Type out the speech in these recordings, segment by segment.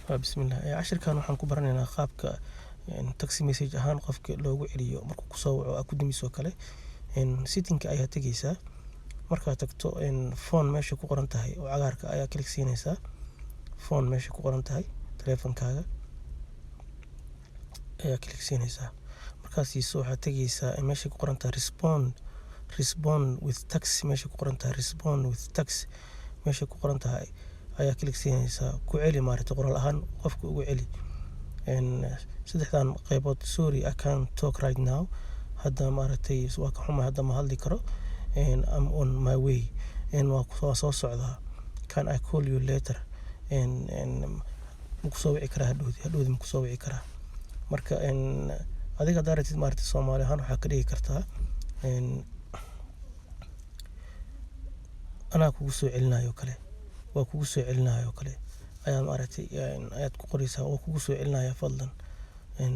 bismillah. Cashirkan waxaan ku baranaynaa qaabka text message ahaan qofka loogu celiyo markuu ku soo waco ku dumiso kale. Setting-ka ayaa tagaysaa. Markaad tagto phone meesha ku qoran tahay oo cagaarka ayaa click siinaysaa. Phone meesha ku qoran tahay telefonkaaga ayaa click siinaysaa. Markaas siiso waxaad tagaysaa meesha ku qoran tahay respond with text meesha ku qoran tahay respond with text meesha ku qoran tahay ayaa click siinaysaa. Ku celi maaragtay qoraal ahaan qofka ugu celi. Saddexdan qaybood sorry I can't talk right now. Hadda maaragtay waa ka xumaa hadda ma hadli karo. I'm on my way. Waa soo socdaa. Can I call you later? Muku soo wici karaa hadhoodi muku soo wici karaa. Marka adiga daaratid maaragtay Soomaali ahaan waxaa ka dhigi kartaa anaa kugu soo celinayo kale. Waa kugu soo celinayo kale. Ayaad maaragtay ayaad ku qoraysaa oo kugu soo celinaya fadlan.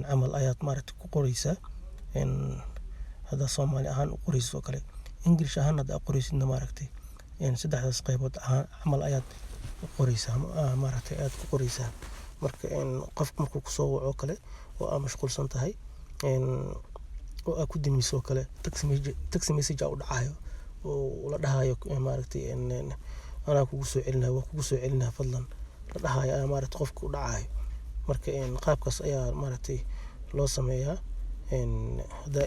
Camal ayaad maaragtay ku qoraysaa. Hadda Soomaali ahaan u qorayso kale. English ahaan hadda qoraysidna maaragtay saddexdaas qaybood camal ayaad u qoraysaa maaragtay ayaad ku qoraysaa. Marka qof markuu ku soo waco kale oo aad mashquulsan tahay oo aad ku dumiso kale text message u dhacayo oo la dhahayo maaragtay anaa kugu soo celinayo waa kugu soo celinaa fadlan la dhahayo ayaa maaragtay qofka u dhacayo. Marka qaabkaas ayaa maaragtay loo sameeyaa. Hadda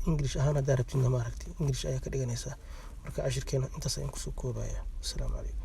English ahaan hadda rabtidna maaragtay English ayaa ka dhiganaysaa. Marka cashirkeena intaas ayaan ku soo koobaya. Assalaamu calaykum.